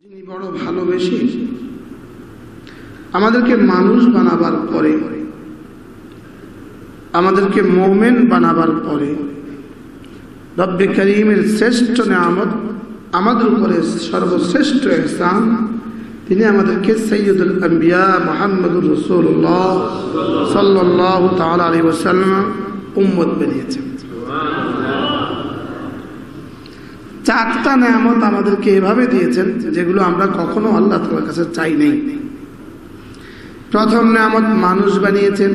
যিনি বড় ভালোবেসে আমাদেরকে মানুষ বানাবার পরে, আমাদেরকে মুমিন বানাবার পরে রব্বে করিমের শ্রেষ্ঠ নিয়ামত, আমাদের উপরে সর্বশ্রেষ্ঠ ইহসান, তিনি আমাদেরকে সাইয়্যিদুল আম্বিয়া মুহাম্মদুর রাসূলুল্লাহ সাল্লাল্লাহু তাআলা আলাইহি ওয়াসাল্লাম উম্মত বানিয়েছেন। চারটা নিয়ামত আমাদেরকে এভাবে দিয়েছেন যেগুলো আমরা কখনো আল্লাহ তাআলার কাছে চাই নাই। প্রথম নিয়ামত মানুষ বানিয়েছেন,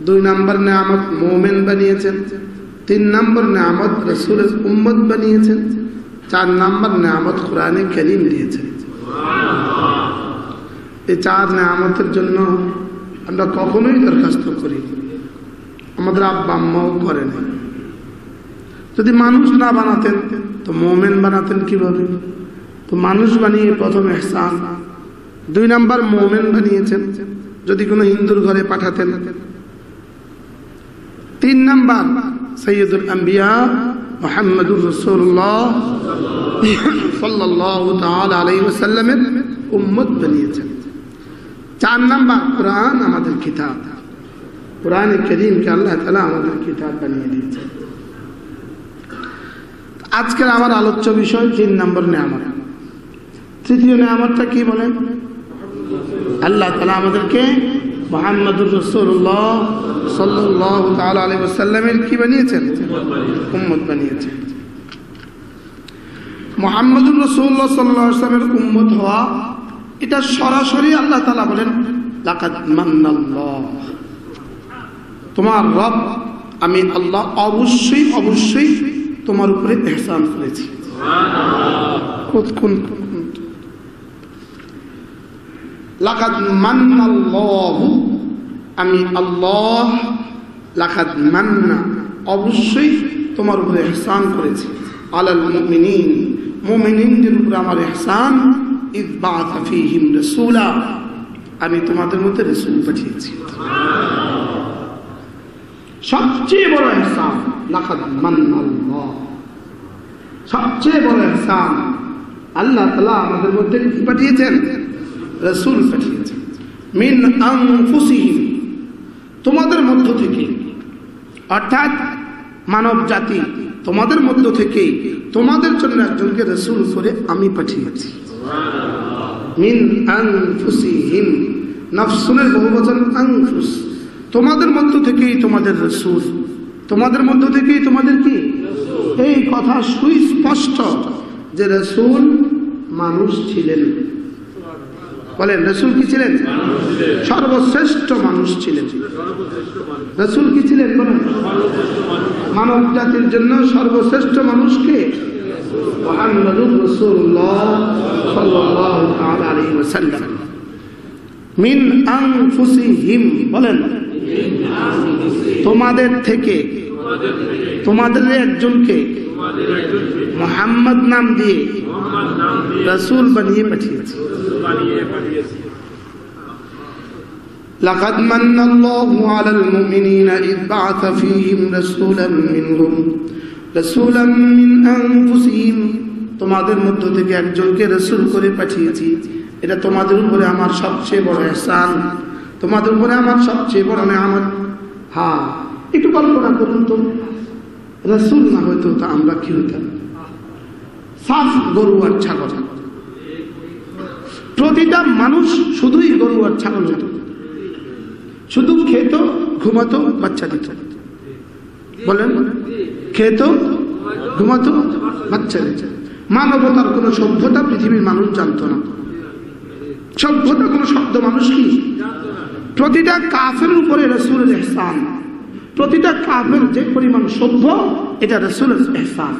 2 নম্বর নিয়ামত মুমিন বানিয়েছেন, 3 নম্বর নিয়ামত রাসূলের উম্মত বানিয়েছেন, 4 নম্বর নিয়ামত কোরআনে কারীম দিয়েছেন। এই 4 নিয়ামতের জন্য আমরা কখনোই দরখাস্ত করি, আমাদের আব্বা আম্মাও করেন। যদি মানুষ না বানাতেন তো মুমিন বানাতেন কিভাবে? তো মানুষ বানিয়ে প্রথম ইহসান, 2 নম্বর মুমিন বানিয়েছেন যদি কোনো হিন্দুর ঘরে পাঠাতেন, 3 নম্বর সাইয়্যিদুল আম্বিয়া মুহাম্মদুর রাসূলুল্লাহ সাল্লাল্লাহু তাআলা আলাইহি ওয়াসাল্লামের উম্মত বানিয়েছেন, 4 নম্বর কোরআন আমাদের কিতাব, কোরআনে কারীমকে আল্লাহ তাআলা আমাদের কিতাব বানিয়ে দিয়েছেন। আজকের আমার আলোচ্য বিষয় 3 নম্বর নিয়ামত। তৃতীয় নিয়ামতটা কি বলেন? আল্লাহ তাআলা আমাদেরকে মুহাম্মদুর রাসূলুল্লাহ সাল্লাল্লাহু তাআলা আলাইহি ওয়াসাল্লামের কি বানিয়েছেন? উম্মত বানিয়েছেন। মুহাম্মদুর রাসূলুল্লাহ সাল্লাল্লাহু আলাইহি ওয়াসাল্লামের উম্মত হওয়া, এটা সরাসরি আল্লাহ তাআলা বলেন লাকাদ মান্নাল্লাহ, তোমার রব আমি আল্লাহ অবশ্যই অবশ্যই তোমার উপরে ইহসান করেছি। লাকাদ মান্নাল্লাহু, আমি আল্লাহ, লাকাদ মান্না অবশ্যই তোমার উপরে ইহসান করেছি, আলাল মুমিনিন, মুমিনদের উপরে আমার ইহসান, ইয বা'আথা ফীহিম রাসূলা, আমি তোমাদের মধ্যে রাসূল পাঠিয়েছি। সবচেয়ে বড় ইহসান লাকাদ মান্নাল্লাহ, সবচেয়ে বড় ইহসান আল্লাহ তাআলা আমাদের মধ্যে কি পাঠিয়েছেন? রাসূল পাঠিয়েছেন। মিন আনফুসিহিম, তোমাদের মধ্য থেকে, অর্থাৎ মানব জাতি, তোমাদের মধ্য থেকে তোমাদের জন্য একজনকে রাসূল করে আমি পাঠিয়েছি। মিন আনফুসিহিম, নাফসুনের বহুবচন আনফুস, তোমাদের মধ্য থেকেই তোমাদের রাসূল, তোমাদের মধ্য থেকেই তোমাদের কি? এই কথা সুস্পষ্ট যে রাসূল মানুষ ছিলেন। বলেন রাসূল কি ছিলেন? সর্বশ্রেষ্ঠ মানুষ ছিলেন। রাসূল কি ছিলেন? বলেন মানব জাতির জন্য সর্বশ্রেষ্ঠ মানুষকে মুহাম্মদুর রাসূলুল্লাহ সাল্লাল্লাহু তাআলা আলাইহি ওয়াসাল্লাম। মিন আনফুসিহিম, বলেন তোমাদের থেকে, তোমাদের একজনকে মুহাম্মদ নাম দিয়ে রাসূল বানিয়ে পাঠিয়েছি। লাকাদ মান্নাল্লাহু আলাল মুমিনিনা ইয বা'আথা ফীহিম রাসূলাম মিনহুম, রাসূলাম মিন আনফুসিহিম, তোমাদের মধ্য থেকে একজনকে রাসূল করে পাঠিয়েছি। এটা তোমাদের উপরে আমার সবচেয়ে বড় ইহসান, তোমাদের উপরে আমার সবচেয়ে বড় নিয়ামত। হ্যাঁ, একটু কল্পনা করুন তো, রাসূল না হয়তো তা আমরা কি হতাম? সাফ গরু আর ছাগল। প্রতিটা মানুষ শুধুই গরু আর ছাগল হতো, শুধু খেত, ঘুমাতো, বাচ্চা দিত। বলেন খেত, ঘুমাতো, বাচ্চা দিত। মানবতার কোন সভ্যতা পৃথিবীর মানুষ জানতো না। সভ্যতা কোন শব্দ মানুষ কি? প্রতিটা কাফের উপরে রাসূলের ইহসান, প্রতিটা কাফের যে পরিমাণ সভ্য, এটা রাসূলের ইহসান।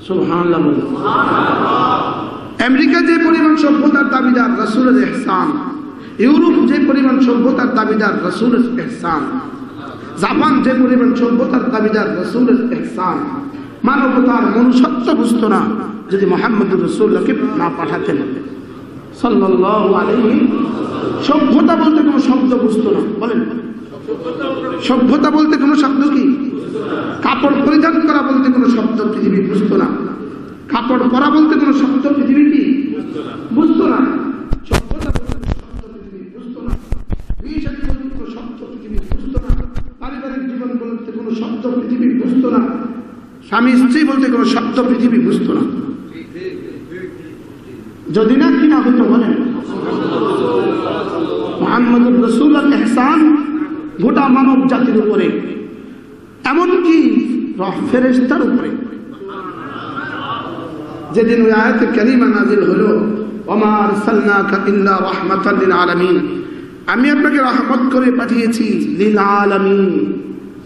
সুবহানাল্লাহ। আমেরিকা যে পরিমাণ সভ্যতার দাবিদার, রাসূলের ইহসান। ইউরোপ যে পরিমাণ সভ্যতার দাবিদার, রাসূলের ইহসান। জাপান যে পরিমাণ সভ্যতার দাবিদার, রাসূলের ইহসান। মানবতার মনুষ্যত্ব বুঝতো না যদি মুহাম্মদুর রাসূলকে না পাঠাতেন সাল্লাল্লাহু আলাইহি। সভ্যতা বলতে কোনো শব্দ বুঝতো না। বলেন সভ্যতা বলতে কোনো শব্দ কি? কাপড় পরিধান করা বলতে কোনো শব্দ পৃথিবী বুঝতো না। কাপড় পরা বলতে কোনো শব্দ পৃথিবী স্বামী স্ত্রী বলতে কোনো শব্দ পৃথিবী বুঝতো না, যদি না কিনা হতো বলেন মুহাম্মদুর রাসূলুল্লাহ ইহসান গোটা মানব জাতির উপরে, এমনকি ফেরেশতার উপরে। যেদিন ওই আয়াতে কারিমা নাজিল হলো, ওমা আরসালনাকা ইল্লা রাহমাতাল লিল আলামিন, আমি আপনাকে রহমত করে পাঠিয়েছি লিল আলামিন,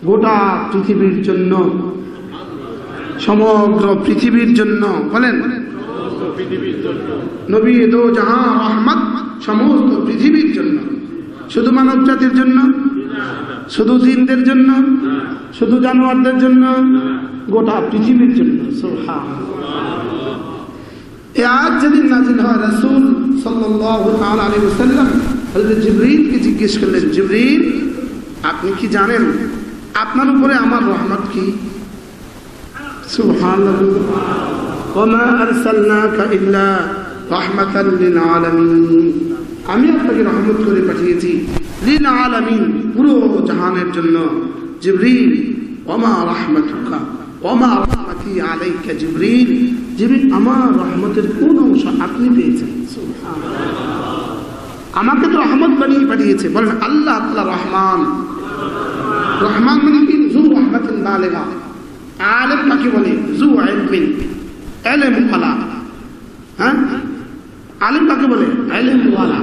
গোটা পৃথিবীর জন্য, সমগ্র পৃথিবীর জন্য। বলেন নবী দো জাহাঁ রহমত, সমস্ত পৃথিবীর জন্য, শুধু মানব জাতির জন্য, শুধু জিনদের জন্য, শুধু জানোয়ারদের জন্য, গোটা পৃথিবীর জন্য। সুবহানাল্লাহ। এই আয়াত যেদিন নাযিল হয়, রাসূল সাল্লাল্লাহু তাআলা আলাইহি ওয়াসাল্লাম হযরত জিবরীলকে জিজ্ঞেস করলেন, জিবরীল আপনি কি জানেন আপনার উপরে আমার রহমত কি? সুবহানাল্লাহ। ওমা আরসালনাকা ইল্লা রাহমাতাল লিল আলামিন, আমি আপনাকে রহমত করে পাঠিয়েছি লিল আলামিন, পুরো জাহানের জন্য। জিবরীল ওমা রাহমাতুকা ওমা রাহমাতি আলাইকা জিবরীল, জিবরীল আমার রহমতের কোন অংশ আপনি পেয়েছেন? সুবহানাল্লাহ। আমাকে তো রহমত বানিয়ে পাঠিয়েছে। বলেন আল্লাহ তাআলা রহমান। রহমান মানে কি? যু রহমাতিন বালিগা। আলেম কাকে বলে? যু ইলমিন, ইলম ওয়ালা। হ্যাঁ, আলেম কাকে বলে? ইলম ওয়ালা,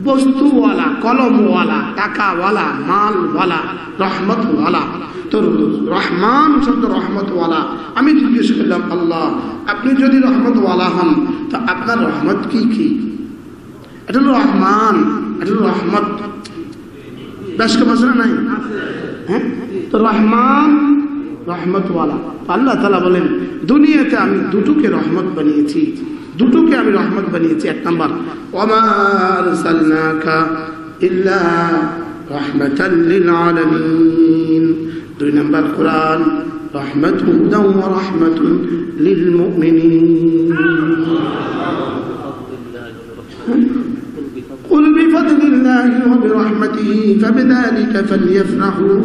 বস্তুওয়ালা, কলমওয়ালা, টাকাওয়ালা, মালওয়ালা, রহমতওয়ালা। তো রহমান শব্দ রহমতওয়ালা। আমি জিজ্ঞেস করলাম, আল্লাহ আপনি যদি রহমতওয়ালা হন তো আপনার রহমত কি কি? এটা হলো রহমান, এটা হলো রহমত। বেশ কে বছর নাই? হ্যাঁ, তো রহমান রহমতওয়ালা। আল্লাহ তাআলা বলেন দুনিয়াতে আমি দুটোকে রহমত বানিয়েছি, দুটোকে আমি রহমত বানিয়েছি। এক নাম্বার ওমা আরসালনাকা ইল্লা রাহমাতাল লিল আলামিন। দুই নাম্বার কোরআন রাহমাতুন ওয়া রাহমাতুন লিল মুমিনিন। قل بفضل الله وبرحمته فبذلك فليفرحوا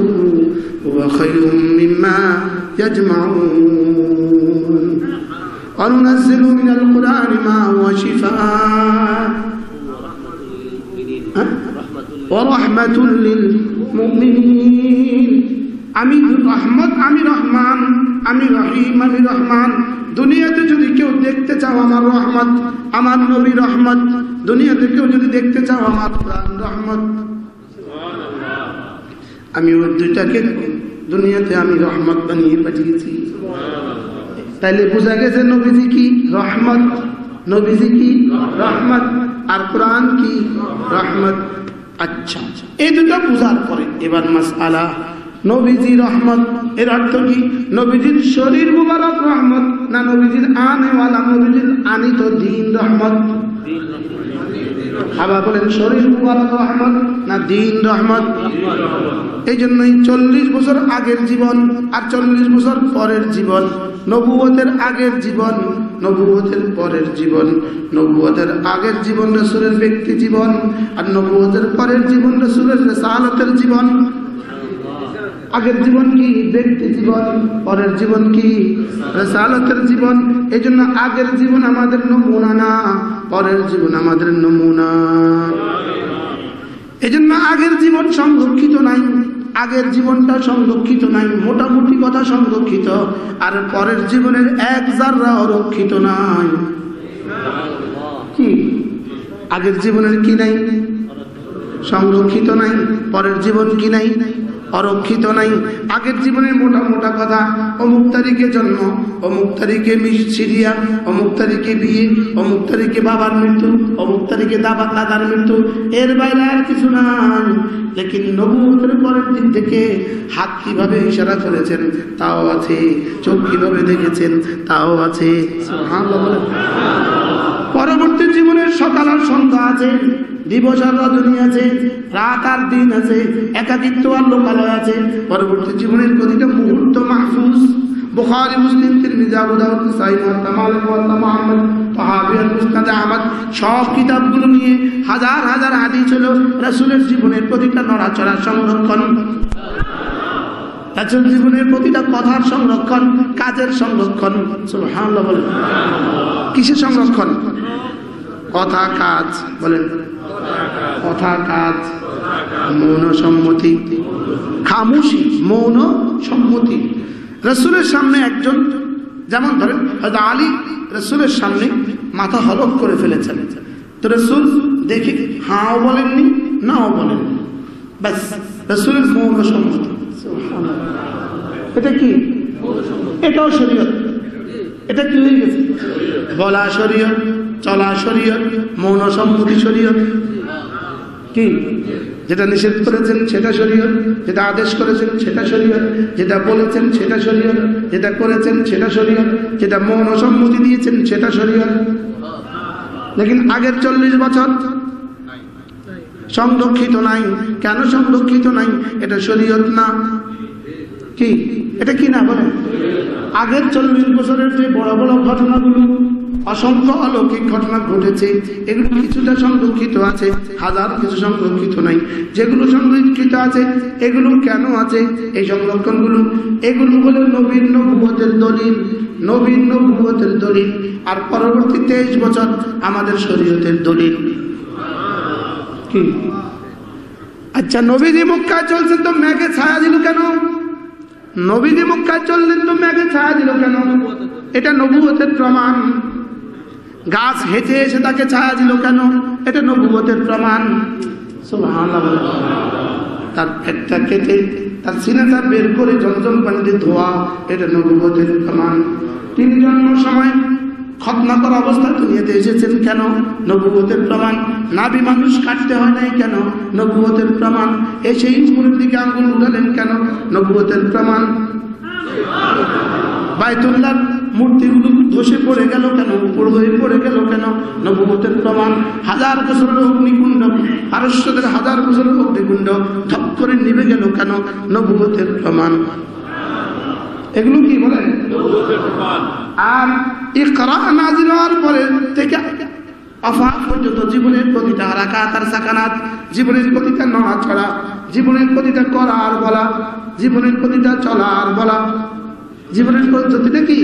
هو خير مما يجمعون وننزل من القرآن ما هو شفاء ورحمة للمؤمنين। আমি রহমত, আমি রহমান, আমি রহিম, আমি রহমান। দুনিয়াতে যদি কেউ দেখতে চাও আমার রহমত, আমার নবী রহমত। দুনিয়াতে কেউ যদি দেখতে চাও আমার কোরআন রহমত। আমি ওই দুইটাকে দুনিয়াতে আমি রহমত বানিয়ে পাঠিয়েছি। তাইলে বোঝা গেছে নবীজি কি? রহমত। নবীজি কি? রহমত। আর কোরআন কি? রহমত। আচ্ছা, এই দুটো বোঝার পরে এবার মাসআলা, নবীজি রহমত এর অর্থ কি? নবীজির শরীর মুবারক রহমত, না নবীজির আনেওয়ালা, নবীজির আনিত দ্বীন রহমত? আবার বলেন শরীর মুবারক রহমত না দ্বীন রহমত? এই জন্যই 40 বছর আগের জীবন আর 40 বছর পরের জীবন, নবুয়তের আগের জীবন, নবুয়তের পরের জীবন। নবুয়তের আগের জীবন রাসূলের ব্যক্তি জীবন, আর নবুয়তের পরের জীবন রাসূলের রিসালাতের জীবন। আগের জীবন কি? ব্যক্তি জীবন। পরের জীবন কি? রিসালাতের জীবন। এই জন্য আগের জীবন আমাদের নমুনা না, পরের জীবন আমাদের নমুনা। এই জন্য আগের জীবন সংরক্ষিত নাই, আগের জীবনটা সংরক্ষিত নাই, মোটামুটি কথা সংরক্ষিত, আর পরের জীবনের এক জাররা রক্ষিত নাই। কি? আগের জীবনের কি নাই? সংরক্ষিত নাই। পরের জীবন কি নাই? অরক্ষিত নাই। আগের জীবনের মোটা মোটা কথা, অমুক তারিখে জন্ম, অমুক তারিখে সিরিয়া, অমুক তারিখে বিয়ে, অমুক তারিখে বাবার মৃত্যু, অমুক তারিখে দাদার মৃত্যু, এর বাইরে আর কিছু নাই। লেকিন নবুয়তের পরের দিন থেকে হাত কিভাবে ইশারা করেছেন তাও আছে, চোখ কিভাবে দেখেছেন তাও আছে। সুবহানাল্লাহ বলেন। পরবর্তী জীবনের সকাল আর সন্ধ্যা আছে, দিবস আর রজনী আছে, রাত আর দিন আছে, একাকিত্ব আর লোকালয় আছে। পরবর্তী জীবনের প্রতিটা মুহূর্ত মাহফুজ। বুখারী, মুসলিম, তিরমিজি, আবু দাউদ, নাসাঈ, মুওয়াত্তা মালিক, মুওয়াত্তা মুহাম্মদ, তাহাবী, মুসনাদ আহমদ, সব কিতাবগুলো নিয়ে হাজার হাজার হাদিস হলো রাসূলের জীবনের প্রতিটা নড়াচড়া সংরক্ষণ। রাসূল জীবনের প্রতিটা কথার সংরক্ষণ, কাজের সংরক্ষণ। সুবহানাল্লাহ বলেন। কিসের সংরক্ষণ? কথা কাজ বলেন, কথা কাজ, মৌন সম্মতি, খামোশি, মৌন সম্মতি। রাসূলের সামনে একজন, যেমন ধরেন হযরত আলী রাসূলের সামনে মাথা হলক করে ফেলেছেন, তো রাসূল দেখি হাও বলেননি, নাও বলেননি, ব্যাস রাসূলের মৌন সম্মতি। এটা কি? এটাও শরীয়ত। এটা কি হয়ে গেছে? বলা শরীয়ত, চলা শরীয়ত, মৌন সম্মতি শরীয়ত। কি? যেটা নিষেধ করেছেন সেটা শরীয়ত, যেটা আদেশ করেছেন সেটা শরীয়ত, যেটা বলেছেন সেটা শরীয়ত, যেটা করেছেন সেটা শরীয়ত, যেটা মৌন সম্মতি দিয়েছেন সেটা শরীয়ত। লেকিন আগের 40 বছর সংরক্ষিত নাই। কেন সংরক্ষিত নাই? এটা শরীয়ত না। কি এটা? কি না বলেন? আগের 40 বছরের যে বড় বড় ঘটনাগুলো, অসংখ্য অলৌকিক ঘটনা ঘটেছে, এগুলো কিছুটা সংরক্ষিত আছে, হাজার কিছু সংরক্ষিত নাই। যেগুলো সংরক্ষিত আছে এগুলো কেন আছে? এই সংরক্ষণগুলো, এগুলো হলো নবীর নবুয়তের দলিল, নবীর নবুয়তের দলিল, আর পরবর্তী 23 বছর আমাদের শরীয়তের দলিল। কি? আচ্ছা, নবীজি মক্কায় চলছেন তো মেঘে ছায়া দিল কেন? নবীজি মক্কায় চললেন তো মেঘে ছায়া দিল কেন? এটা নবুয়তের প্রমাণ। গাছ হেঁটে এসে তাকে ছায়া দিল কেন? এটা নবুয়তের প্রমাণ। সুবহানাল্লাহ। তার পেটটা কেটে তার সিনাটা বের করে জমজম পানিতে ধোয়া, এটা নবুয়তের প্রমাণ। তিনি জন্মের সময় খতনা করা অবস্থায় দুনিয়াতে এসেছেন কেন? নবুয়তের প্রমাণ। নাভি মানুষ কাটতে হয় নাই কেন? নবুয়তের প্রমাণ। এসেই উপরের দিকে আঙ্গুল উঠালেন কেন? নবুয়তের প্রমাণ। বাইতুল্লাহ মূর্তিগুলো ধসে পড়ে গেল কেন? উপর হয়ে পড়ে গেল কেন? নবুয়তের প্রমাণ। 1000 বছরের অগ্নিকুণ্ড, পারস্যদের 1000 বছরের অগ্নিকুণ্ড ধপ করে নিভে গেল কেন? নবুয়তের প্রমাণ। এগুলো কি বলেন? আর ইকরা নাযিল হওয়ার পরে থেকে আফাক পর্যন্ত জীবনের প্রতিটা হারাকাত আর সাকানাত, জীবনের প্রতিটা নড়াচড়া, জীবনের প্রতিটা করা আর বলা, জীবনের প্রতিটা চলা আর বলা, জীবনের পদ্ধতিটা কি?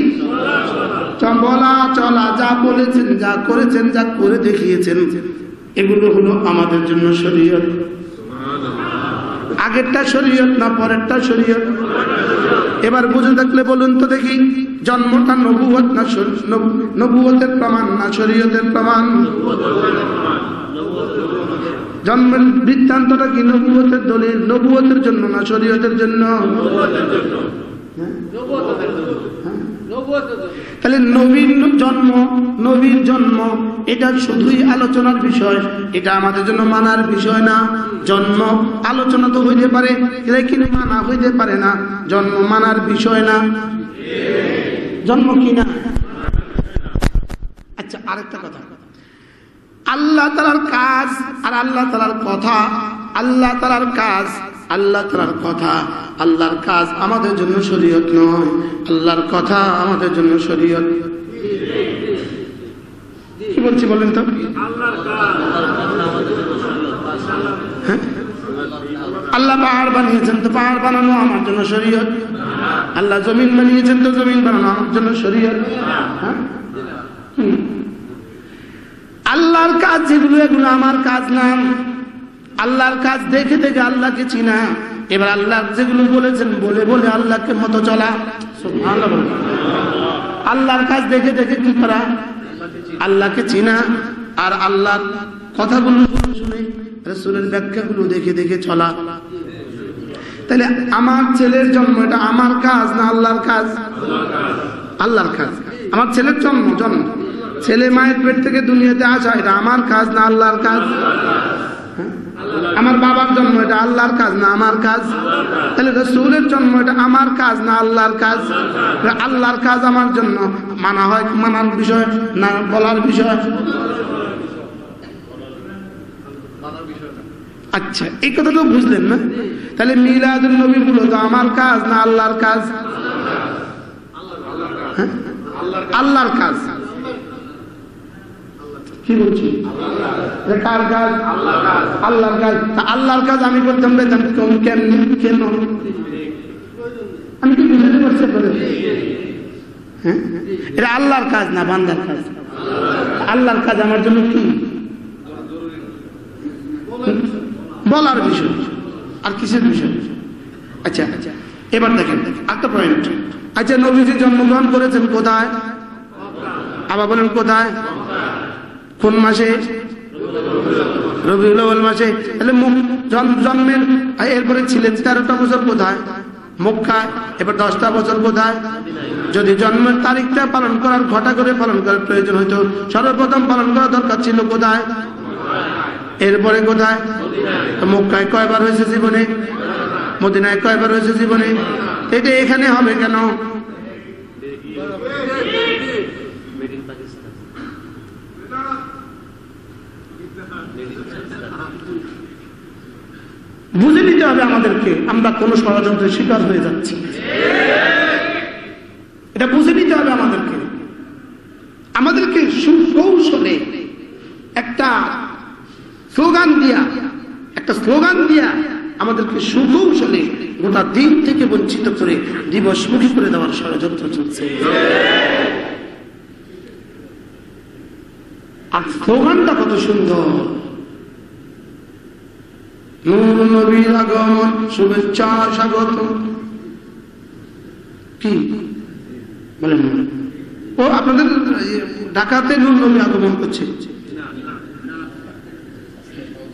বলা চলা, যা বলেছেন, যা করেছেন, যা করে দেখিয়েছেন, এগুলো হলো আমাদের জন্য শরীয়ত। আগেরটা শরীয়ত না পরেরটা শরীয়ত? এবার বুঝে থাকলে বলুন তো দেখি, জন্মটা নবুয়ত না নবুয়তের প্রমাণ না শরীয়তের প্রমাণ? জন্মের বৃত্তান্তটা কি নবুয়তের দলিল? নবুয়তের জন্য না শরীয়তের জন্য? তাহলে নবীর জন্ম এটা শুধুই আলোচনার বিষয়, এটা আমাদের জন্য মানার বিষয় না। জন্ম আলোচনা তো হইতে পারে, কিন্তু মানা হইতে পারে না। জন্ম মানার বিষয় না। জন্ম কি না? আচ্ছা, আরেকটা কথা, আল্লাহ তাআলার কাজ আর আল্লাহ তাআলার কথা, আল্লাহ তাআলার কাজ, আল্লাহ তাআলার কথা, আল্লাহর কাজ আমাদের জন্য শরীয়ত নয়, আল্লাহর কথা আমাদের জন্য শরীয়ত। কি বলছি বলেন তো? হ্যাঁ, আল্লাহ পাহাড় বানিয়েছেন তো পাহাড় বানানো আমার জন্য শরীয়ত। আল্লাহ জমিন বানিয়েছেন তো জমিন বানানো আমার জন্য শরীয়ত। আল্লাহর কাজ যেগুলো, এগুলো আমার কাজ না। আল্লাহর কাজ দেখে দেখে আল্লাহকে চিনা। এবার আল্লাহ যেগুলো বলেছেন বলে বলে আল্লাহকে মতো চলা। সুবহানাল্লাহ। আল্লাহর কাজ দেখে দেখে কি করা? আল্লাহকে চিনা। আর আল্লাহর কথাগুলো শুনে রাসূলের ব্যাখ্যাগুলো দেখে দেখে চলা। তাহলে আমার ছেলের জন্ম এটা আমার কাজ না আল্লাহর কাজ? আল্লাহর কাজ। আমার ছেলের জন্ম, ছেলে মায়ের পেট থেকে দুনিয়াতে আসা, এটা আমার কাজ না আল্লাহর কাজ? আমার বাবার জন্ম এটা আল্লাহর কাজ না আমার কাজ? তাহলে রাসূলের জন্ম এটা আমার কাজ না আল্লাহর কাজ? আল্লাহর কাজ আমার জন্য মানা হয়, মানার বিষয় না বলার বিষয়? আচ্ছা, এই কথাটা বুঝলেন না? তাহলে মিলাদুন নবী গুলো তো আমার কাজ না আল্লাহর কাজ? আল্লাহর কাজ। কি বলছি? কার কাজ? আল্লাহর কাজ। আল্লাহর কাজ আমি করতাম বেতন কম কেন? আমি কি বুঝতে পারছি আপনাদের? হ্যাঁ, এটা আল্লাহর কাজ না বান্দার কাজ? আল্লাহর কাজ আমার জন্য কি বলার বিষয়, আর কিসের বিষয়? আচ্ছা আচ্ছা, এবার দেখেন একটা পয়েন্ট। আচ্ছা, নবীজি জন্মগ্রহণ করেছেন কোথায়? আবার বলেন কোথায়? কোন মাসে? রবিউল আউয়াল মাসে। তাহলে জন্মের এরপরে ছিলেন 13টা বছর কোথায়? মক্কায়। এবার 10টা বছর কোথায়? যদি জন্মের তারিখটা পালন করার ঘটা করে পালন করার প্রয়োজন হইতো, সর্বপ্রথম পালন করা দরকার ছিল কোথায়? এরপরে কোথায়? মক্কায় কয়বার হয়েছে জীবনে? মদিনায় কয়বার হয়েছে জীবনে? এটা এখানে হবে কেন? বুঝে নিতে হবে আমাদেরকে, আমরা কোন ষড়যন্ত্রের শিকার হয়ে যাচ্ছি, এটা বুঝে নিতে হবে আমাদেরকে। আমাদেরকে সুকৌশলে একটা স্লোগান দিয়া আমাদেরকে সুকৌশলে গোটা দিন থেকে বঞ্চিত করে দিবসমুখী করে দেওয়ার ষড়যন্ত্র চলছে। আর স্লোগানটা কত সুন্দর, নূর নবীর আগমন, শুভেচ্ছা স্বাগত। কি বলেন? ও আপনাদের ঢাকাতে নূর নবী আগমন করছে,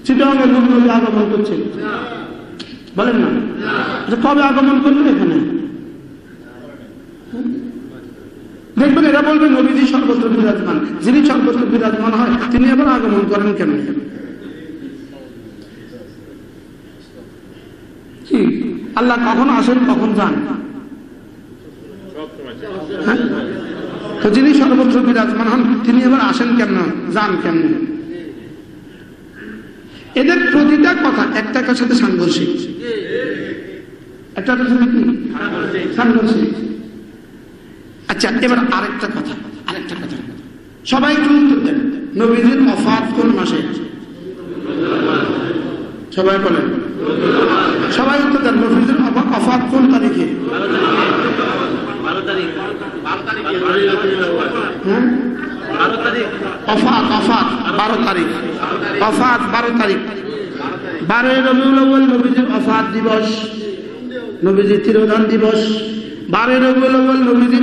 চিটাগাঙে নূর নবী আগমন করছে, বলেন না? কবে আগমন করবেন এখানে? দেখবেন এরা বলবে নবীজি সর্বত্র বিরাজমান। যিনি সর্বত্র বিরাজমান হয় তিনি আবার আগমন করেন কেন? কি আল্লাহ কখন আসেন কখন যান? তো যিনি সর্বত্র বিরাজমান হন তিনি আবার আসেন কেন, যান কেন? এদের প্রতিটা কথা একটার সাথে সাংঘর্ষিক, একটা সাংঘর্ষিক। আচ্ছা, এবার আরেকটা কথা সবাই একটু উত্তর দেন। নবীজির ওফাত কোন মাসে? সবাই বলেন, সবাই উত্তর দেন। নবীজির ওফাত কোন তারিখে? 12 তারিখ। ওফাত 12 তারিখ। 12 রবিউল আউয়াল নবীজির ওফাত দিবস, নবীজির তিরোধান দিবস। 12 রবিউল আউয়াল নবীজি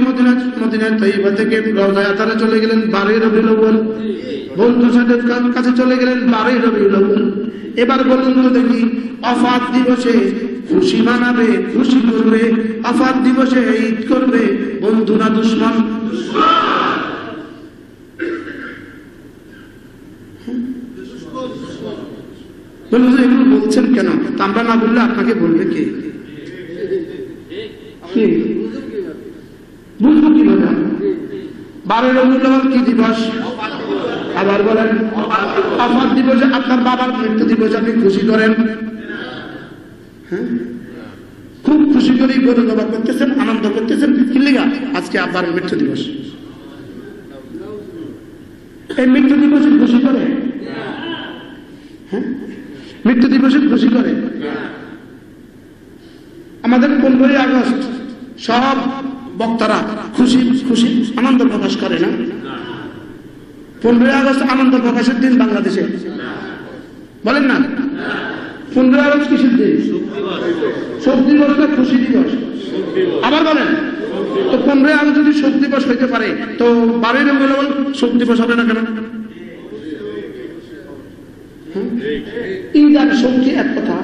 মদিনা তৈয়বা থেকে রওজায়ে আতারে চলে গেলেন 12 রবিউল আউয়াল। বন্ধু সাথের কাছে চলে গেলেন 12 রবিউল আউয়াল। এবার বলুন তো দেখি, ওফাত দিবসে খুশি মানাবে, খুশি করবে, ওফাত দিবসে ঈদ করবে বন্ধু না দুশমন? বলুন এগুলো বলছেন কেন? আমরা না বললে আপনাকে বলবে কে? বুঝবো কিভাবে? 12 রবিউল আউয়াল কি দিবস? আবার বলেন। ওফাত দিবসে আপনার বাবার মৃত্যু দিবসে আপনি খুশি করেন? খুব খুশি করে গরু জবাই করতেছেন, আনন্দ করতেছেন, কি লিগা? আজকে আব্বার মৃত্যু দিবস। এই মৃত্যু দিবসে খুশি করে? মৃত্যু দিবসে খুশি করে? আমাদের 15ই আগস্ট সব বক্তারা খুশি খুশি আনন্দ প্রকাশ করে না? 15ই আগস্ট আনন্দ প্রকাশের দিন বাংলাদেশে, বলেন না? 15 আগস্ট কিসের দিন? শোক দিবস না খুশি দিবস? আবার বলেন তো 15 আগস্ট যদি শোক দিবস হইতে পারে তো 12 রবিউল আউয়াল শোক দিবস হবে না কেন? ঈদ আর শোক কি এক কথা?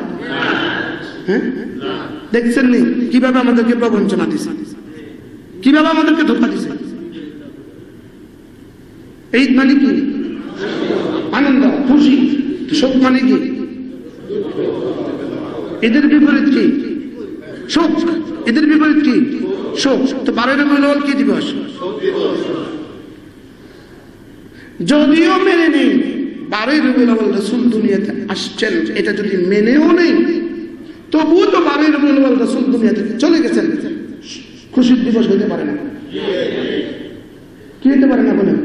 দেখছেন নি কিভাবে আমাদেরকে প্রবঞ্চনা দিছে, কিভাবে আমাদেরকে ধোঁকা দিছে? ঈদ মানে কি? আনন্দ খুশি। শোক মানে কি? এদের বিপরীত কি? শোক। এদের বিপরীত কি? শোক। তো 12 রবিউল আউয়াল কি দিবস? যদিও মেনে নেই 12 রবিউল আউয়াল রাসূল দুনিয়াতে আসছেন, এটা যদি মেনেও নেই তবুও তো 12 রবিউল আউয়াল রাসূল দুনিয়া থেকে চলে গেছেন, খুশির দিবস হতে পারে না। কি হতে পারে না বলেন?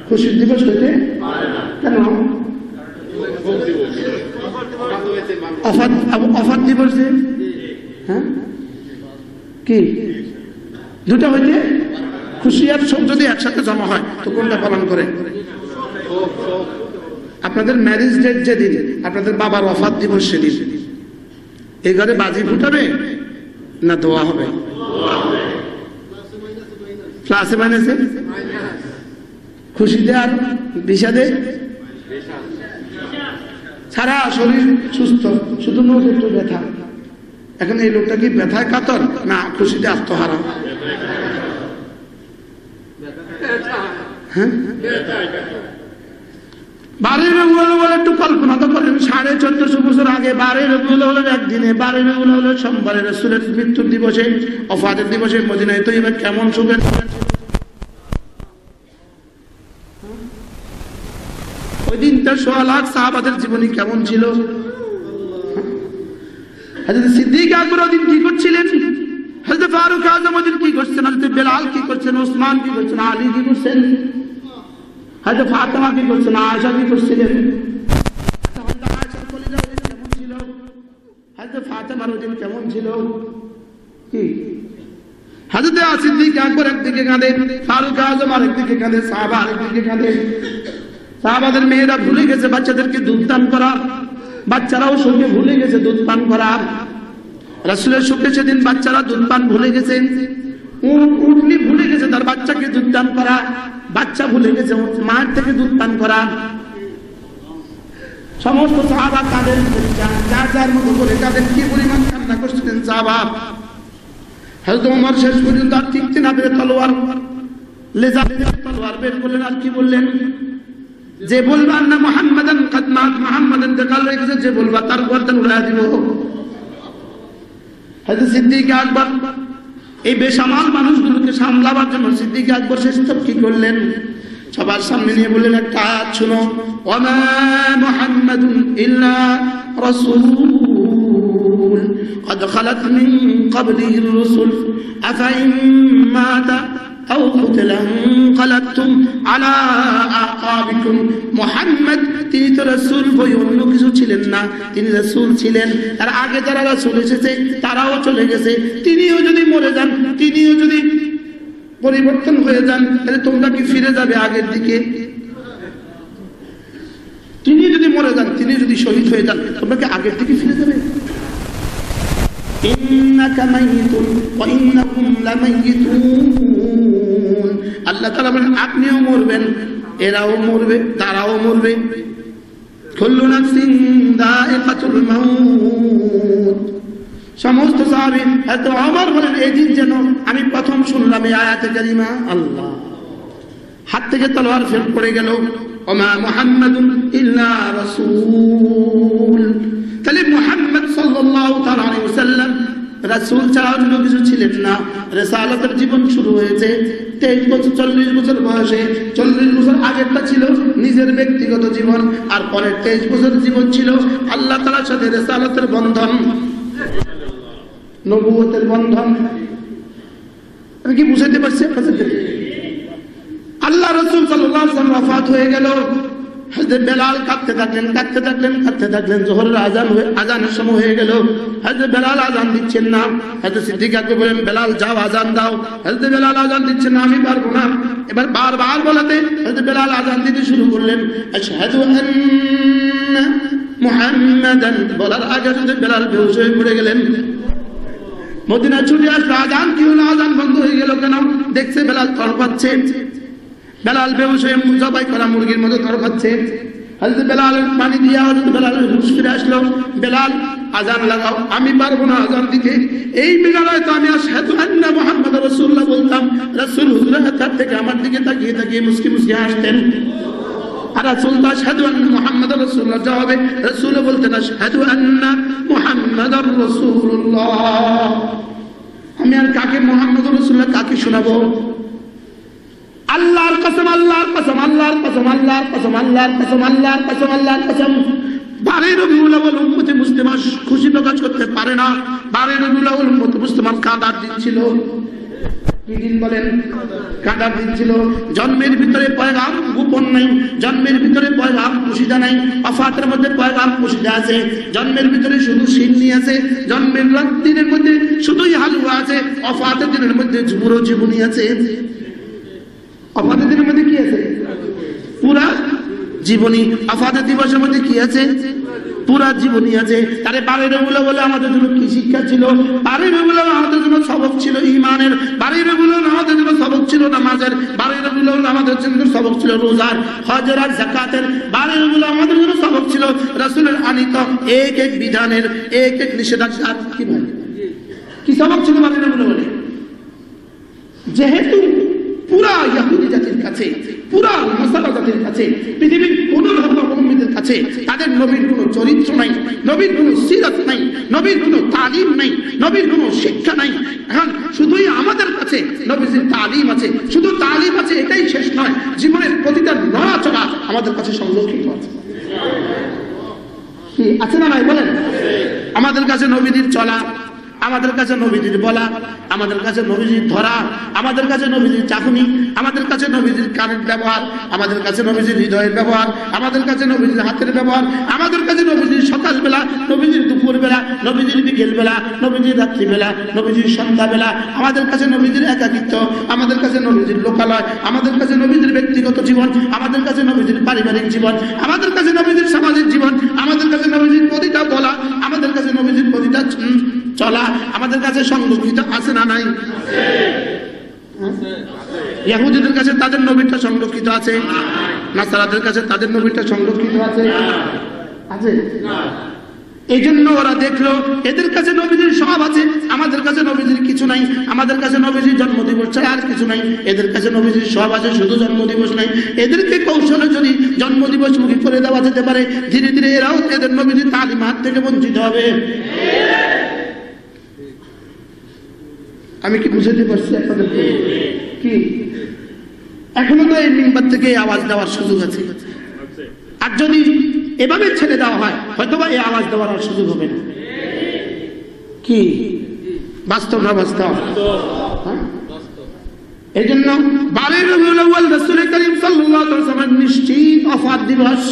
খুশির দিবস হতে কেন? ওফাত দিবস যে কি দুটা হইতে খুশি আর শোক যদি একসাথে জমা হয় তো কোনটা পালন করে? আপনাদের ম্যারেজ ডেট যেদিন, আপনাদের বাবার ওয়াফাত দিবস সেদিন এই ঘরে বাজি ফুটাবে না দোয়া হবে? প্লাসে মাইনাসে? খুশিতে আর বিষাদে? সারা শরীর সুস্থ, শুধু নোট একটু ব্যথা। এখন এই লোকটা কি ব্যথায় কাতর না খুশিতে আত্মহারা? হ্যাঁ, 12 রবিউল আউয়াল একটু কল্পনা তো করেন। 1450 বছর আগে 12 রবিউল আউয়ালের একদিনে, 12 রবিউল আউয়ালের সোমবারে রাসূলের মৃত্যুর দিবসে, ওফাতের দিবসে মদিনায় তৈয়বা কেমন সুখের ওই দিনটা 1.5 লাখ সাহাবাদের জীবনী কেমন ছিল। হযরত সিদ্দিক আকবর ওই দিন কি করছিলেন, হযরত ফারুক আযম ওই দিন কি করছেন, হযরত বেলাল কি করছেন, ওসমান কি করছেন, আলী কি করছেন, হযরত ফাতেমা কি করছেন, আয়েশা কি করছিলেন, হযরত আয়েশার কলিজা ওই দিন কেমন ছিল, হযরত ফাতেমার ওই দিন কেমন ছিল। কি হযরত সিদ্দিক আকবর একদিকে কাঁদে, ফারুক আযম আরেকদিকে কাঁদে, সাহাবা আরেকদিকে কাঁদে। সাহাবাদের মেয়েরা ভুলে গেছে বাচ্চাদেরকে দুধ দান করা, বাচ্চারাও সুখে ভুলে গেছে দুধ পান করা। রাসূলের সুখে সেদিন বাচ্চারা দুধ পান ভুলে গেছে, উটনি ভুলে গেছে তার বাচ্চাকে দুধ দান করা, বাচ্চা ভুলে গেছে মায়ের থেকে দুধ পান করা। সমস্ত সাহাবা কাঁদেন, যার যার মতো করে কাঁদেন। কি পরিমাণ কান্না করছিলেন সাহাবা। হযরত ওমর শেষ পর্যন্ত আর টিকতে না পেরে তলোয়ার লেজা তলোয়ার বের করলেন। আর কি বললেন, যে বলবা না মুহাম্মাদান কাদ মাত, মুহাম্মদ ইন্তেকাল হয়ে গেছে, যে বলবা তার গর্দান উড়াইয়া দিব। হযরত সিদ্দিক আকবর এই বেসামাল মানুষগুলোকে সামলাবার জন্য সিদ্দিক আকবর শেষ কি করলেন, সবার সামনে নিয়ে বললেন একটা আয়াত শুনো, ওয়ামা মুহাম্মাদুন ইল্লা রাসূল قد خلت من قبله الرسل أفإن مات أو قتل انقلبتم على أعقابكم। মুহাম্মদ তিনি তো রাসূল, বই অন্য কিছু ছিলেন না, তিনি রাসূল ছিলেন। তার আগে যারা রাসূল এসেছে তারাও চলে গেছে, তিনিও যদি মরে যান, তিনিও যদি পরিবর্তন হয়ে যান, তাহলে তোমরা কি ফিরে যাবে আগের দিকে? তিনি যদি মরে যান, তিনি যদি শহীদ হয়ে যান, তোমরা কি আগের দিকে ফিরে যাবে? ইন্নাকা মাইতুন ওয়া ইন্নাকুম লামাইতুন। আল্লাহ তাআলা বলেন আপনিও মরবেন, এরাও মরবে, তারাও মরবে। কুল্লু নাফসিন যায়িকাতুল মাউত। সমস্ত সাহাবী এত ওমর বলেন এই দিন যেন আমি প্রথম শুনলাম এই আয়াতে কারিমা। আল্লাহ হাত থেকে তলোয়ার ফেল পড়ে গেল, ওমা মুহাম্মাদুন ইল্লা রাসূল। তাহলে মুহাম্মদ সাল্লাল্লাহু তাআলা আলাইহি ওয়াসাল্লাম রাসূল ছাড়া অন্য কিছু ছিলেন না। রিসালাতের জীবন শুরু হয়েছে 23 বছর 40 বছর বয়সে। 40 বছর আগেরটা ছিল নিজের ব্যক্তিগত জীবন, আর পরের 23 বছর জীবন ছিল আল্লাহ তাআলার সাথে রিসালাতের বন্ধন, নবুয়তের বন্ধন। আমি কি বুঝাতে পারছি আপনাদের? আল্লাহ রাসূল সাল্লাল্লাহু আলাইহি ওয়াসাল্লাম ওয়াফাত হয়ে গেল। হযরত বেলাল কাঁদতে থাকলেন। যোহরের আজানের সময় হয়ে গেল। হযরত বেলাল আজান দিচ্ছেন না। হযরত সিদ্দিক আকবর বলেন বেলাল যাও আজান দাও। হযরত বেলাল আজান দিচ্ছেন না, আমি পারবো না। এবার বারবার বলাতে হযরত বেলাল আজান দিতে শুরু করলেন, আশহাদু আন্না মুহাম্মাদান। বলার আগে হযরত বেলাল বেহুশ হয়ে পড়ে গেলেন। মদিনা ছুটে আসলো, আজান কি হলো, আজান বন্ধ হয়ে গেল কেন? দেখছে বেলাল তড়পাচ্ছে। বেলাল বেহুশ হয়ে জবাই করা মুরগির মতো তড়পাচ্ছে। হযরত বেলালের পানি দিয়া হযরত বেলালের হুঁশ ফিরে আসলো। বেলাল আজান লাগাও। আমি পারবো না আজান দিতে। এই বেলালে তো আমি আশহাদু আন্না মুহাম্মাদুর রাসূলুল্লাহ বলতাম। রাসূল হুজুরের হাত থেকে আমার দিকে তাকিয়ে মুস্কি মুস্কি হাসতেন। আর রাসূল তো আশহাদু আন্না মুহাম্মাদুর রাসূলুল্লাহ জবাবে রাসূল বলতেন আশহাদু আন্না মুহাম্মাদুর রাসূলুল্লাহ। আমি আর কাকে মুহাম্মাদুর রাসূলুল্লাহ কাকে শোনাবো? আল্লাহর কসম, আল্লাহর কসম, আল্লাহর কসম, আল্লাহর কসম, আল্লাহর কসম, আল্লাহর কসম, আল্লাহর কসম। 12 রবিউল আউয়াল উম্মতে মুসলিমা খুশি প্রকাশ করতে পারে না। 12 রবিউল আউয়াল উম্মতে মুসলিমা কাঁদার দিন ছিল। কি দিন বলেন? কাঁটার দিন ছিল। জন্মের ভিতরে পয়গাম গোপন নাই, জন্মের ভিতরে পয়গাম পুশিদা নাই, অফাতের মধ্যে পয়গাম পুশিদা আছে। জন্মের ভিতরে শুধু সিন্নি আছে, জন্মের দিনের মধ্যে শুধুই হালুয়া আছে, অফাতের দিনের মধ্যে পুরো জীবনী আছে। অফাতের দিনের মধ্যে কি আছে? পুরা জীবনী। অফাতের দিবসের মধ্যে কি আছে? পুরা জীবনী আছে। তারে বারে রবিউল বলে আমাদের জন্য কি শিক্ষা ছিল? বারে রবিউল আমাদের জন্য সবক ছিল ঈমানের, বারে রবিউল আমাদের জন্য সবক ছিল নামাজের, বারে রবিউল আমাদের জন্য সবক ছিল রোজার, হজের আর যাকাতের, বারে রবিউল আমাদের জন্য সবক ছিল রাসূলের আনিত এক এক বিধানের, এক এক নিষেধাজ্ঞার কি বলে কি সবক ছিল বারে রবিউল বলে। যেহেতু পুরা ইহুদি জাতির কাছে, পুরা নাসারা জাতির কাছে, পৃথিবীর কোন ধর্মাবলম্বীদের কাছে তাদের নবীর কোন চরিত্র নাই, নবীর কোন সিরাত নাই, নবীর কোন তালিম নাই, নবীর কোন শিক্ষা নাই। এখন শুধুই আমাদের কাছে নবীজির তালিম আছে, শুধু তালিম আছে এটাই শেষ নয়, জীবনের প্রতিটা নড়াচড়া আমাদের কাছে সংরক্ষিত আছে। কি আছে না নাই বলেন? আমাদের কাছে নবীজির চলা, আমাদের কাছে নবীজির বলা, আমাদের কাছে নবীজির ধরা, আমাদের কাছে নবীজির চাকুনি, আমাদের কাছে নবীজির কানের ব্যবহার, আমাদের কাছে নবীজির হৃদয়ের ব্যবহার, আমাদের কাছে নবীজির হাতের ব্যবহার, আমাদের কাছে নবীজির সকালবেলা, নবীজির দুপুরবেলা, নবীজির বিকেলবেলা, নবীজির রাত্রিবেলা, নবীজির সন্ধ্যাবেলা, আমাদের কাছে নবীজির একাকিত্ব, আমাদের কাছে নবীজির লোকালয়, আমাদের কাছে নবীজির ব্যক্তিগত জীবন, আমাদের কাছে নবীজির পারিবারিক জীবন, আমাদের কাছে নবীজির সামাজিক জীবন, আমাদের কাছে নবীজির প্রতিটা বলা, আমাদের কাছে নবীজির প্রতিটা চলা আমাদের কাছে সংরক্ষিত আছে না নাই? ইহুদিদের কাছে তাদের নবীটা সংরক্ষিত আছে, নাসারাদের কাছে তাদের নবীটা সংরক্ষিত আছে, আছে? এই জন্য ওরা দেখলো এদের কাছে নবীজির সব আছে, আমাদের কাছে নবীজির কিছু নাই, আমাদের কাছে নবীজির জন্মদিবস ছাড়া আর কিছু নাই, এদের কাছে নবীজির সব আছে শুধু জন্মদিবস নাই। এদেরকে কৌশলে যদি জন্মদিবস মুখী করে দেওয়া যেতে পারে, ধীরে ধীরে এরাও এদের নবীজির তালিমাত থেকে বঞ্চিত হবে। আমি কি বুঝাতে পারছি আপনাদের? কি এখনো তো এই মিম্বার থেকে আওয়াজ দেওয়ার সুযোগ আছে, আর যদি এভাবে ছেড়ে দেওয়া হয় হয়তোবা এই আওয়াজ দেওয়ার আর সুযোগ হবে না। কি বাস্তব না বাস্তব? এই জন্য 12 রবিউল আউয়াল রাসূল করিম সাল্লাল্লাহু আলাইহি ওয়াসাল্লাম নিশ্চিত অফাত দিবস।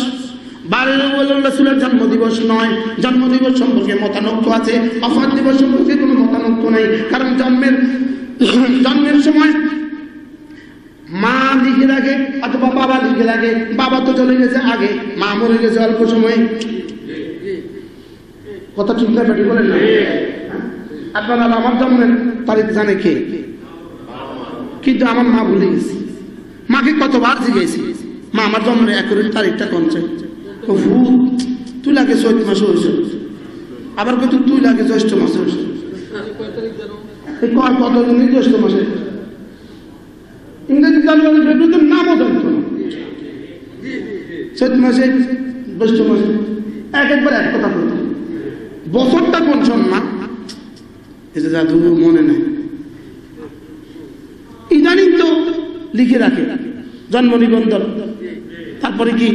12 রবিউল আউয়াল রাসূলের জন্মদিবস নয়, জন্মদিবস সম্পর্কে মতানৈক্য আছে, অফাত দিবস সম্পর্কে কোনো মতানৈক্য নাই। কারণ জন্মের সময় মা লিখে রাখে অথবা বাবা লিখে রাখে, বাবা তো চলে গেছে আগে, মা মরে গেছে অল্প সময়। কথা ঠিক না বেটি বলেন না? আপনারা আমার জন্মের তারিখ জানে কে? কিন্তু আমার মা ভুলে গেছে। মাকে কতবার জিজ্ঞেস, মা আমার জন্মের একুরেট তারিখটা কোন চাই? তুই লাগে চৈত মাসে হয়েছে, আবার কত তুই লাগে জ্যৈষ্ঠ মাসে হয়েছে, কতদিন জ্যৈষ্ঠ মাসে ইংরেজি জানুয়ারি ফেব্রুয়ারি নামও জানতো না, চৈত মাসে জ্যৈষ্ঠ মাসে একবার এক কথা বলতো। বছরটা কোন সম্মান এটা জাদু মনে নেই। ইদানিং তো লিখে রাখে জন্ম নিবন্ধন, তারপরে কি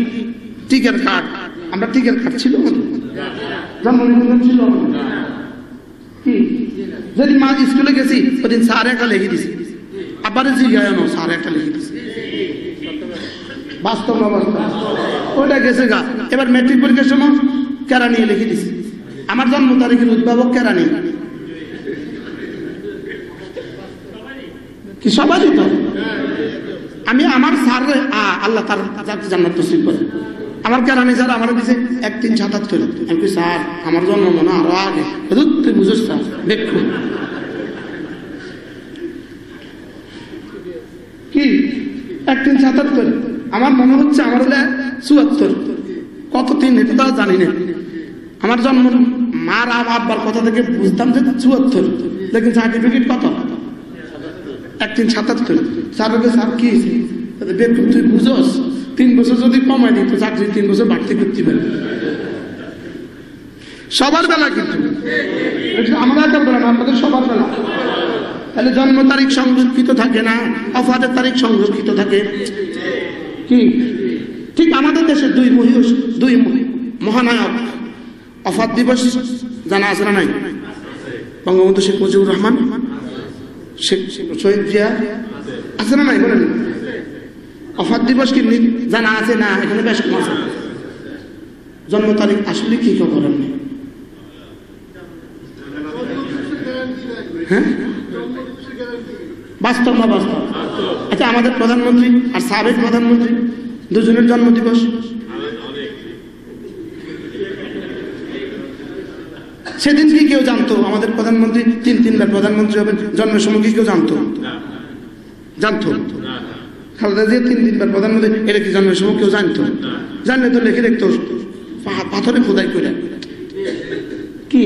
টিকের কার্ড। আমরা টিকের কার্ড ছিল, জন্ম নিবন্ধন ছিল কি? যদি মা স্কুলে গেছি ওদিন স্যার একটা লিখে দিছি, আবার জিজ্ঞাসা স্যার একটা লিখে দিছি। বাস্তব না বাস্তব? ওইটা গেছে গা। এবার ম্যাট্রিক পরীক্ষার সময় কেরা নিয়ে লিখে দিছি, আমার জন্ম তারিখের উদ্ভাবক কেরা নিয়ে। কি সবাই তো আমি আমার স্যার আল্লাহ তার জান্নাত নসিব করে, আমার কেরানি স্যার আমার দিছে 1377। আমি কি স্যার আমার জন্ম মনে আরো আগে, তুই বুঝিস স্যার দেখো কি 1377। আমার মনে হচ্ছে আমার হলে 74, কত তিন এটা তো জানি না। আমার জন্ম মার আব্বার কথা থেকে বুঝতাম যে 74, লেকিন সার্টিফিকেট কত 1377। স্যারকে স্যার কি দেখুন তুই বুঝোস 3 বছর যদি কমাই দিই তো চাকরি 3 বছর বাড়তি করতে পারে। সবার বেলা কিন্তু আমরা একটা বলেন আমাদের সবার বেলা। তাহলে জন্ম তারিখ সংরক্ষিত থাকে না, অফাতের তারিখ সংরক্ষিত থাকে। কি ঠিক আমাদের দেশের দুই মহানায়ক অফাত দিবস জানা আছে না নাই? বঙ্গবন্ধু শেখ মুজিবুর রহমান, শহীদ জিয়া আছে না নাই বলেন? ওফাত দিবস কি জানা আছে না? এখানে বেশ কম আছে। জন্ম তারিখ আসলে কি করেন না? হ্যাঁ, বাস্তব না বাস্তব? আচ্ছা, আমাদের প্রধানমন্ত্রী আর সাবেক প্রধানমন্ত্রী দুজনের জন্ম দিবস সেদিন কি কেউ জানতো? আমাদের প্রধানমন্ত্রী তিনবার প্রধানমন্ত্রী হবেন, জন্মের সময় কি কেউ জানতো? খালেদা জিয়া তিনবার প্রধানমন্ত্রী, এটা কি জন্মের সময় কেউ জানতো? জানলে তো লিখে দেখতো পাথরে খোদাই করে। কি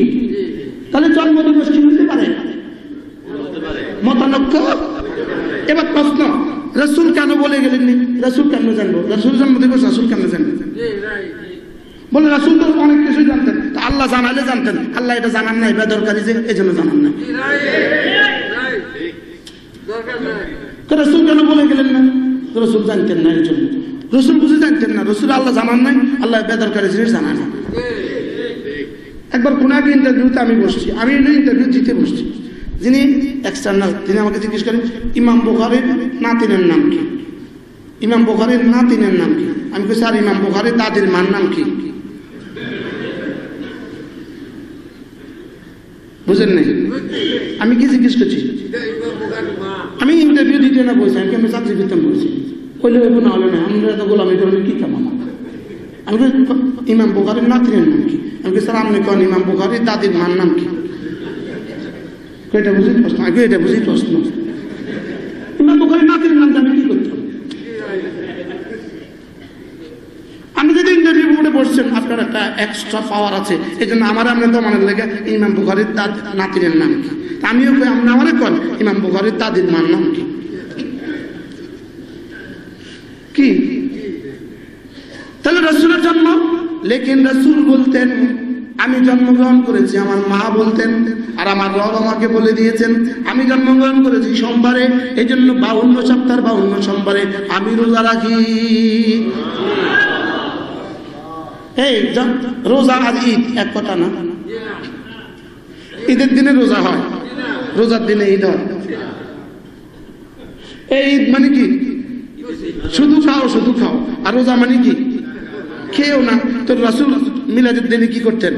তাহলে জন্ম দিবস কি হতে পারে? মতানৈক্য। এবার প্রশ্ন, রাসূল কেন বলে গেলেননি? রাসূল কেন জানবো? রাসূল জন্ম দিবস রাসূল কেন জানবেন? বলে রাসূল তো অনেক কিছু জানতেন, আল্লাহ জানালে জানতেন, আল্লাহ এটা জানান নাই, বেদরকারি যে এই জন্য জানান নাই। রাসূল কেন বলে গেলেন না? রাসূল জানতেন না, এই জন্য। রাসূল বুঝে জানতেন না, রাসূল আল্লাহ জানান নাই, আল্লাহ বেদরকারি জিনিস জানান না। একবার কোন এক ইন্টারভিউতে আমি বসছি, আমি ইন্টারভিউ দিতে বসছি, যিনি এক্সটার্নাল, তিনি আমাকে জিজ্ঞেস করেন ইমাম বুখারীর নাতিনের নাম কি? ইমাম বুখারীর নাতিনের নাম কি? আমি বলছি আর ইমাম বুখারীর দাদির মার নাম কি? বুঝেন নাই? আমি কি জিজ্ঞেস করছি? আমি ইন্টারভিউ দিতে না বলছি, আমি চাকরি দিতাম বলছি। কইলে না হলে না, আমরা তো গোলামি করলে কি কেমন? আমি ইমাম বুখারীর নাতিনের নাম কি? আমি স্যার আপনি কন ইমাম বুখারীর দাদির মার নাম কি? এটা বুঝি প্রশ্ন, আগে এটা বুঝি প্রশ্ন। ইমাম বুখারীর নাতির নাম আমি কি করতাম? আমি যদি ইন্টারভিউ বোর্ডে বসছেন, আপনার একটা এক্সট্রা পাওয়ার আছে, এই জন্য আমার আপনি তো মনে লেগে ইমাম বুখারীর নাতিনের নাম কি? আমিও আমারে কন ইমাম বুখারীর দাদির মার নাম কি? কি তাহলে রাসূলের জন্ম? লেকিন রাসূল বলতেন আমি জন্মগ্রহণ করেছি, আমার মা বলতেন, আর আমার রব আমাকে বলে দিয়েছেন আমি জন্মগ্রহণ করেছি সোমবারে, এই জন্য 52 সপ্তাহ 52 সোমবারে আমি রোজা রাখি। এই রোজা আজ ঈদ এক কথা না, ঈদের দিনে রোজা হয়, রোজার দিনে ঈদ হয়। এই ঈদ মানে কি? শুধু খাও শুধু খাও, আর রোজা মানে কি? খেয়েও না। তো রাসূল মিলাদের দিনে কি করতেন?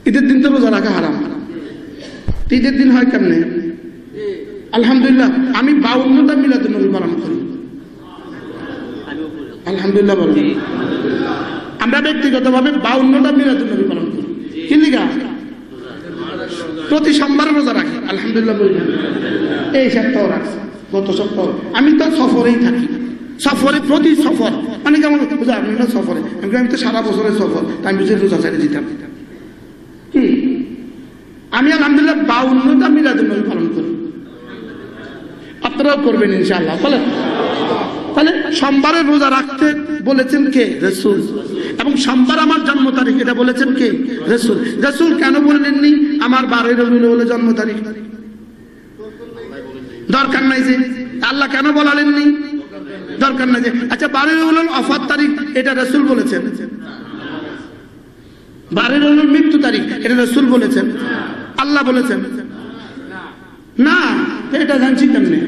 ঈদের দিন তো রোজা রাখা হারাম, ঈদের দিন হয় কেমনে? আলহামদুলিল্লাহ আমি 52টা মিলাদুন নবী পালন করি, আলহামদুলিল্লাহ বলেন। আমরা ব্যক্তিগতভাবে 52টা মিলাদুন নবী পালন করি। কি লিগা? প্রতি সোমবার রোজা রাখি, আলহামদুলিল্লাহ বলেন। এই সপ্তাহ রাখছি, গত সপ্তাহ। আমি তো সফরেই থাকি, সফরে প্রতি সফর মানে কেমন আপনি না সফরে, আমি তো সারা বছরের সফর, আমি বুঝে রোজা ছেড়ে দিতাম। কি আমি আলহামদুলিল্লাহ 52টা মিলাদুন নবী পালন করি, আপনারাও করবেন ইনশাআল্লাহ। বলেন তাহলে সোমবারে রোজা রাখতে বলেছেন কে? রাসূল। এবং সোমবার আমার জন্ম তারিখ, এটা বলেছেন কে? রাসূল। রাসূল কেন বললেননি আমার 12 রবিউল আউয়াল জন্ম তারিখ? দরকার নাই যে, আল্লাহ কেন বলালেননি? দরকার নাই যে। আচ্ছা 12 রবিউল আউয়াল ওফাত তারিখ, এটা রাসূল বলেছেন। 12 রবিউল আউয়াল মৃত্যু তারিখ, এটা রাসূল বলেছেন? আল্লাহ বলেছেন না? এটা জানছি কেমনে?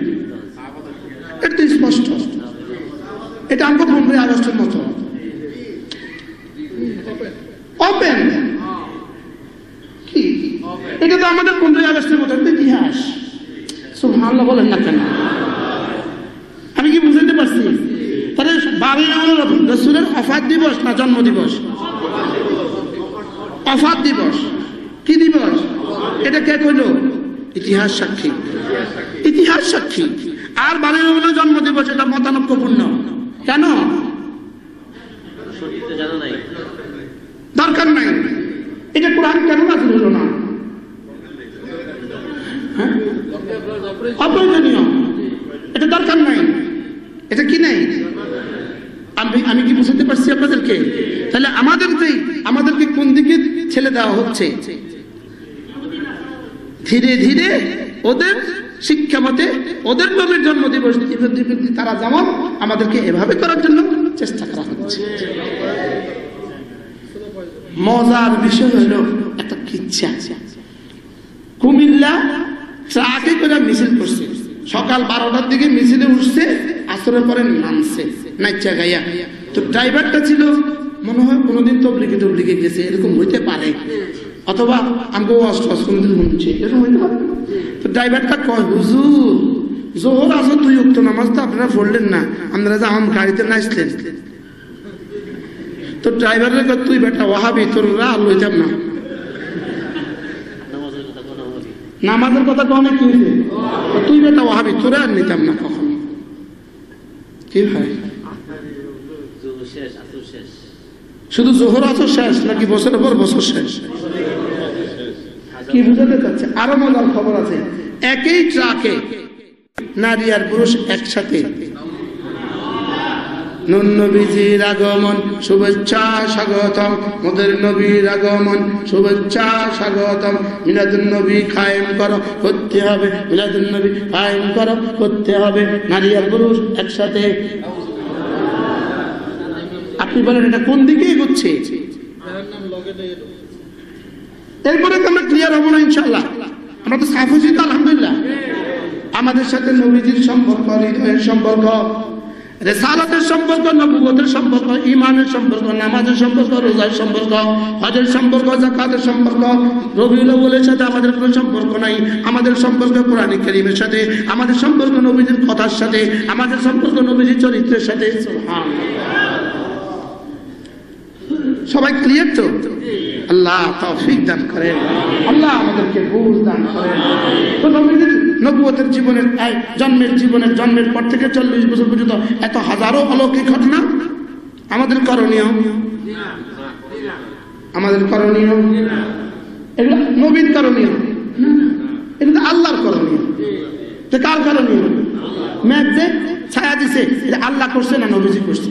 এটা স্পষ্ট, এটা আমাকে 15 আগস্টের মতো ওপেন। কি এটা তো আমাদের 15 আগস্টের মতো ইতিহাস। সুবহানাল্লাহ বলেন না কেন? আমি কি বুঝতে পারছি? তাহলে 12 রাসূলের ওফাত দিবস না জন্ম দিবস? ওফাত দিবস। কি দিবস? এটা কে কইল? ইতিহাস সাক্ষী, ইতিহাস সাক্ষী। আর 12 জন্ম দিবস, এটা মতানৈক্যপূর্ণ। কেন? দরকার নাই। এটা কোরআন কেন নাযিল হলো না? অপ্রয়োজনীয়, এটা দরকার নাই। এটা কি নাই? আমি কি বুঝতে পারছি আপনাদেরকে? তাহলে আমাদেরকে কোন দিকে ছেলে দেওয়া হচ্ছে? ধীরে ধীরে ওদের শিক্ষা মতে ওদের নবীর জন্ম দিবস তারা যেমন আমাদেরকে এভাবে করার জন্য চেষ্টা করা হচ্ছে। মজার বিষয় হলো একটা কিচ্ছা। কুমিল্লা ট্রাকে করে মিছিল করছে, সকাল 12টার দিকে মিছিলে উঠছে, আসরের পরে নামছে নাইচা গাইয়া। তো ড্রাইভারটা ছিল মনে হয় কোনোদিন তবলিগে গেছে, এরকম হইতে পারে, অথবা আমাকে কোনদিন শুনছে, এরকম হইতে পারে। তো ড্রাইভারটা কয়, হুজুর জোহর আসর 2 ওয়াক্ত নামাজ তো আপনারা পড়লেন না, আপনারা যে আম গাড়িতে নাচলেন। তো ড্রাইভারের কয়, তুই বেটা ওয়াহাবি, তোর আর লইতাম না। নামাজের কথা কনে কি হইছে, তুই বেটা ওয়াহাবি, তোরা আর নিতাম না কখনো। কি ভাই, শুধু জোহর আসর শেষ নাকি বছরের পর বছর শেষ? কি বুঝাতে চাচ্ছে? আরো মজার খবর আছে, একই ট্রাকে নারী আর পুরুষ একসাথে নুন নবীজির আগমন শুভেচ্ছা স্বাগতম, মোদের নবীর আগমন শুভেচ্ছা স্বাগতম, মিলাদুন নবী কায়েম করো করতে হবে, মিলাদুন নবী কায়েম করো করতে হবে, নারী আর পুরুষ একসাথে। আপনি বলেন এটা কোন দিকে এগোচ্ছে? এরপরে তো আমরা ক্লিয়ার হবো না ইনশাল্লাহ। আমরা তো সাফ হয়েছি তো আলহামদুলিল্লাহ। আমাদের সাথে নবীজির সম্পর্ক, হৃদয়ের সম্পর্ক, রিসালাতের সম্পর্ক, নবুয়তের সম্পর্ক, ঈমানের সম্পর্ক, নামাজের সম্পর্ক, রোজার সম্পর্ক, হজের সম্পর্ক, যাকাতের সম্পর্ক। রবিউল আউয়ালের সাথে আমাদের কোনো সম্পর্ক নাই। আমাদের সম্পর্ক কোরআন কারীমের সাথে, আমাদের সম্পর্ক নবীজির কথার সাথে, আমাদের সম্পর্ক নবীজির চরিত্রের সাথে। সুবহানাল্লাহ। সবাই ক্লিয়ার তো? আল্লাহ তৌফিক দান করেন, আল্লাহ আমাদেরকে বুঝ দান করেন। তো নবীজির নবুয়তের জীবনের জন্মের পর থেকে 40 বছর পর্যন্ত এত হাজারো অলৌকিক ঘটনা। আমাদের করণীয় এগুলো নবীর করণীয়, এগুলো আল্লাহর করণীয়। তো কার করণীয়? মেঘ যে ছায়া দিছে, এটা আল্লাহ করছে না নবীজি করছে?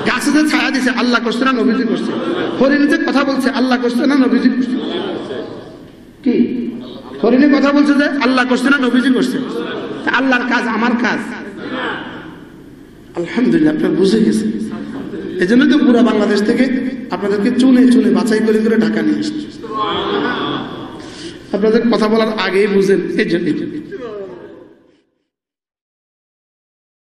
গাছে যে ছায়া দিছে, আল্লাহ করছে না নবীজি করছে? হরিণ যে কথা বলছে, আল্লাহ করছে না নবীজি করছে? কি হরিণে কথা বলছে যে আল্লাহ করছে না নবীজি করছে? আল্লাহর কাজ আমার কাজ? আলহামদুলিল্লাহ, আপনার বুঝে গেছে। এই জন্য তো পুরো বাংলাদেশ থেকে আপনাদেরকে চুনে চুনে বাছাই করে করে ঢাকা নিয়ে আসছে। আপনাদের কথা বলার আগেই বুঝেন, এই জন্য